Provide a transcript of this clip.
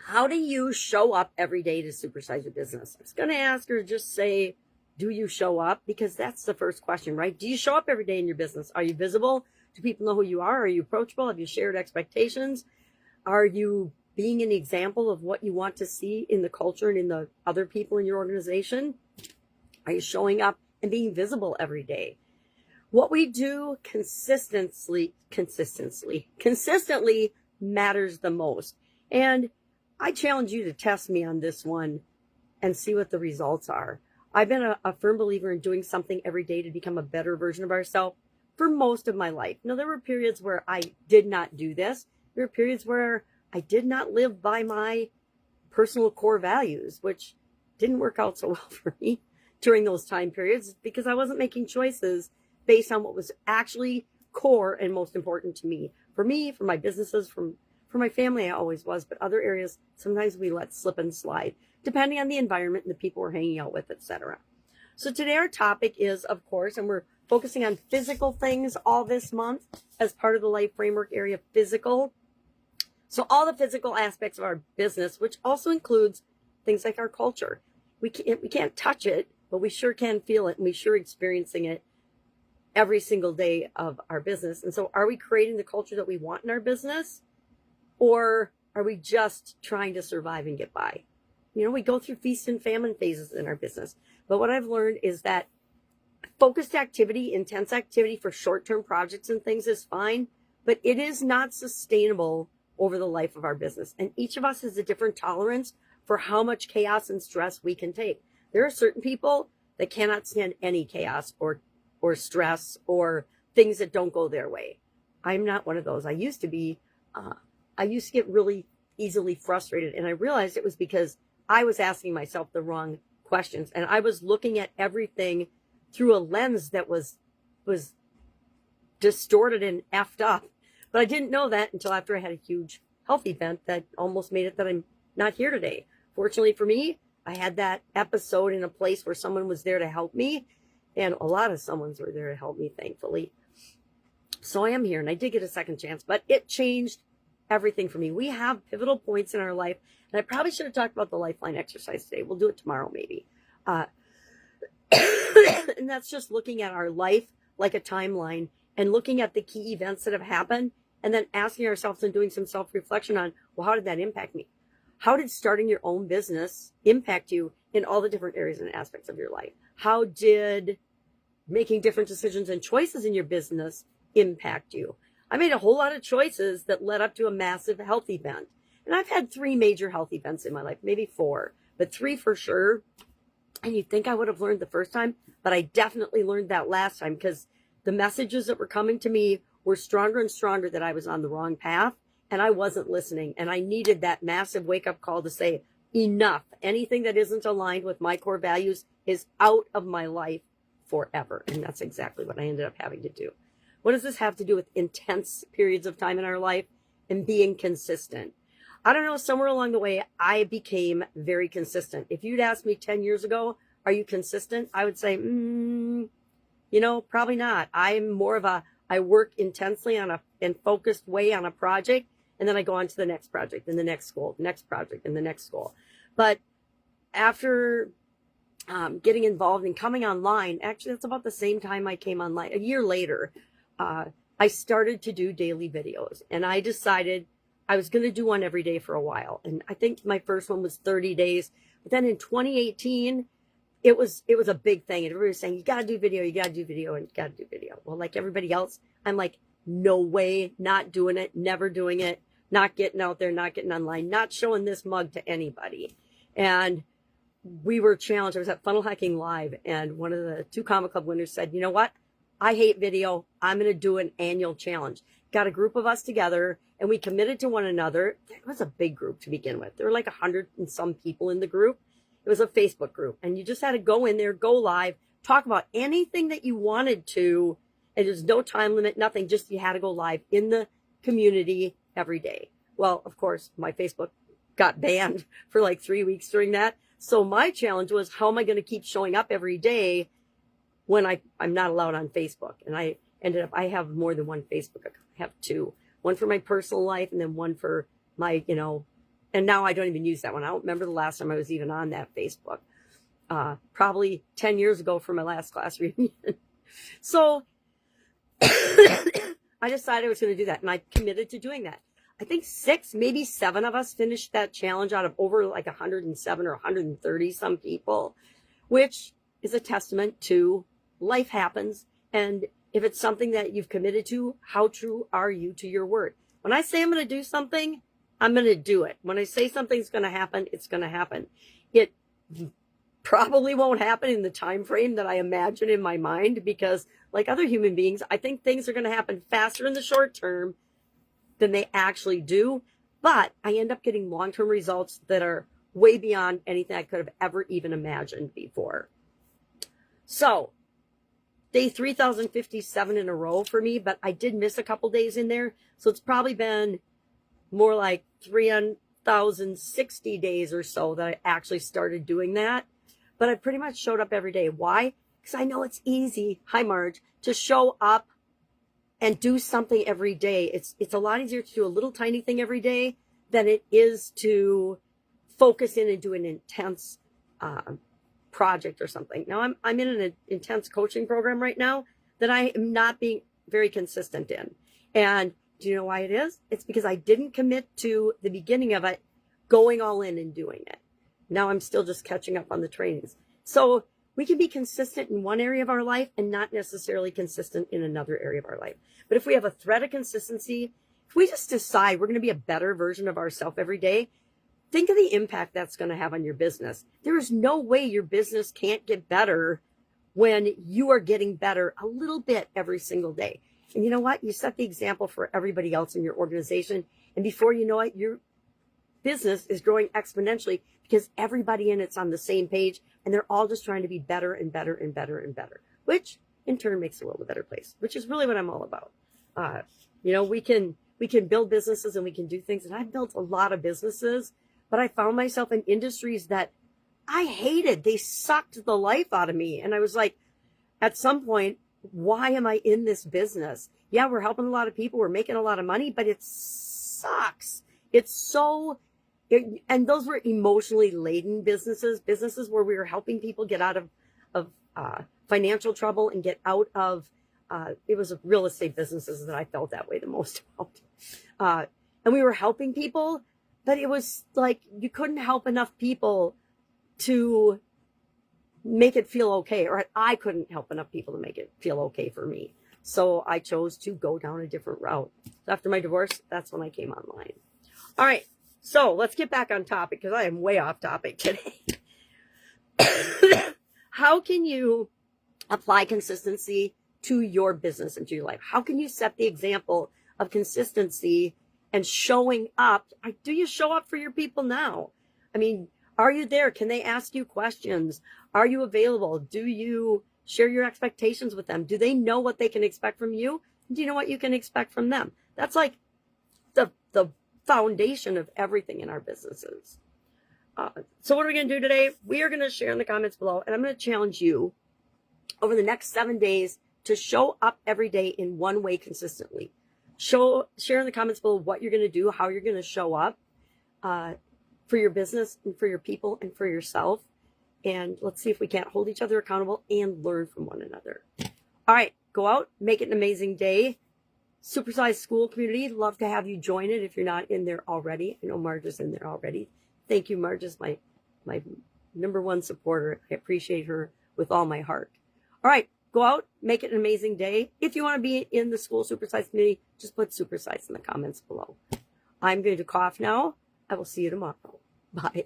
How do you show up every day to supersize your business? I was going to ask her, just say, do you show up? Because that's the first question, right? Do you show up every day in your business? Are you visible? Do people know who you are? Are you approachable? Have you shared expectations? Are you being an example of what you want to see in the culture and in the other people in your organization? Are you showing up and being visible every day? What we do consistently matters the most. And I challenge you to test me on this one and see what the results are. I've been a firm believer in doing something every day to become a better version of ourselves for most of my life. Now, there were periods where I did not do this. There were periods where I did not live by my personal core values, which didn't work out so well for me during those time periods because I wasn't making choices based on what was actually core and most important to me. For me, for my businesses, for my family, I always was, but other areas, sometimes we let slip and slide, depending on the environment and the people we're hanging out with, etc. So today our topic is, of course, and we're focusing on physical things all this month as part of the life framework area, physical. So all the physical aspects of our business, which also includes things like our culture. We can't touch it, but we sure can feel it, and we sure experiencing it every single day of our business. And so are we creating the culture that we want in our business? Or are we just trying to survive and get by? You know, we go through feast and famine phases in our business. But what I've learned is that focused activity, intense activity for short-term projects and things is fine, but it is not sustainable over the life of our business. And each of us has a different tolerance for how much chaos and stress we can take. There are certain people that cannot stand any chaos or stress or things that don't go their way. I'm not one of those. I used to get really easily frustrated, and I realized it was because I was asking myself the wrong questions, and I was looking at everything through a lens that was distorted and effed up. But I didn't know that until after I had a huge health event that almost made it that I'm not here today. Fortunately for me, I had that episode in a place where someone was there to help me, and a lot of someone's were there to help me, thankfully. So I am here, and I did get a second chance, but it changed everything for me. We have pivotal points in our life, and I probably should have talked about the lifeline exercise today. We'll do it tomorrow, maybe. And that's just looking at our life like a timeline and looking at the key events that have happened and then asking ourselves and doing some self-reflection on, well, how did that impact me? How did starting your own business impact you in all the different areas and aspects of your life? How did making different decisions and choices in your business impact you? I made a whole lot of choices that led up to a massive health event. And I've had 3 major health events in my life, maybe 4, but 3 for sure. And you'd think I would have learned the first time, but I definitely learned that last time because the messages that were coming to me were stronger and stronger that I was on the wrong path and I wasn't listening. And I needed that massive wake-up call to say, enough. Anything that isn't aligned with my core values is out of my life forever. And that's exactly what I ended up having to do. What does this have to do with intense periods of time in our life and being consistent? I don't know, somewhere along the way, I became very consistent. If you'd asked me 10 years ago, are you consistent? I would say, probably not. I'm more of I work intensely and focused way on a project, and then I go on to the next project and the next goal, next project and the next goal. But after getting involved and coming online, actually, that's about the same time I came online. A year later, I started to do daily videos, and I decided I was going to do one every day for a while. And I think my first one was 30 days. But then in 2018, it was a big thing. And everybody was saying, you got to do video, you got to do video, and you got to do video. Well, like everybody else, I'm like, no way, not doing it, never doing it, not getting out there, not getting online, not showing this mug to anybody. And we were challenged. I was at Funnel Hacking Live, and one of the 2 Comic Club winners said, you know what? I hate video. I'm going to do an annual challenge. Got a group of us together, and we committed to one another. It was a big group to begin with. There were like 100 and some people in the group. It was a Facebook group, and you just had to go in there, go live, talk about anything that you wanted to, and there's no time limit, nothing. Just you had to go live in the community every day. Well, of course, my Facebook got banned for like 3 weeks during that. So my challenge was, how am I going to keep showing up every day when I'm not allowed on Facebook? And I have more than one Facebook account. I have 2, one for my personal life and then one for my, And now I don't even use that one. I don't remember the last time I was even on that Facebook. Probably 10 years ago for my last class reunion. So I decided I was going to do that, and I committed to doing that. I think 6, maybe 7 of us finished that challenge out of over like 107 or 130 some people, which is a testament to life happens. And if it's something that you've committed to, how true are you to your word? When I say I'm going to do something, I'm going to do it. When I say something's going to happen, it's going to happen. It probably won't happen in the time frame that I imagine in my mind, because like other human beings, I think things are going to happen faster in the short term than they actually do. But I end up getting long-term results that are way beyond anything I could have ever even imagined before. So day 3057 in a row for me, but I did miss a couple days in there. So it's probably been more like 3,060 days or so that I actually started doing that. But I pretty much showed up every day. Why? Because I know it's easy, hi Marge, to show up and do something every day. It's a lot easier to do a little tiny thing every day than it is to focus in and do an intense project or something. Now I'm in an intense coaching program right now that I am not being very consistent in. And do you know why it is? It's because I didn't commit to the beginning of it, going all in and doing it. Now I'm still just catching up on the trainings. So we can be consistent in one area of our life and not necessarily consistent in another area of our life. But if we have a thread of consistency, if we just decide we're going to be a better version of ourselves every day, think of the impact that's going to have on your business. There is no way your business can't get better when you are getting better a little bit every single day. And you know what? You set the example for everybody else in your organization. And before you know it, your business is growing exponentially because everybody in it's on the same page, and they're all just trying to be better and better and better and better, which in turn makes the world a better place, which is really what I'm all about. We can build businesses and we can do things. And I've built a lot of businesses, but I found myself in industries that I hated. They sucked the life out of me. And I was like, at some point, why am I in this business? Yeah, we're helping a lot of people. We're making a lot of money, but it sucks. And those were emotionally laden businesses where we were helping people get out of financial trouble and get out of, it was real estate businesses that I felt that way the most about. And we were helping people, but it was like you couldn't help enough people to make it feel okay, or I couldn't help enough people to make it feel okay for me. So I chose to go down a different route. After my divorce, that's when I came online. All right. So let's get back on topic, because I am way off topic today. How can you apply consistency to your business and to your life? How can you set the example of consistency and showing up? Do you show up for your people now? I mean, are you there? Can they ask you questions? Are you available? Do you share your expectations with them? Do they know what they can expect from you? Do you know what you can expect from them? That's like the foundation of everything in our businesses. So what are we going to do today? We are going to share in the comments below, and I'm going to challenge you over the next 7 days to show up every day in one way consistently. Share in the comments below what you're going to do, how you're going to show up for your business and for your people and for yourself. And let's see if we can't hold each other accountable and learn from one another. All right, go out, make it an amazing day. Supersize School community, love to have you join it if you're not in there already. I know Marge is in there already. Thank you, Marge is my #1 supporter. I appreciate her with all my heart. All right, go out, make it an amazing day. If you want to be in the School Supersize community, just put Supersize in the comments below. I'm going to cough now. I will see you tomorrow. Bye.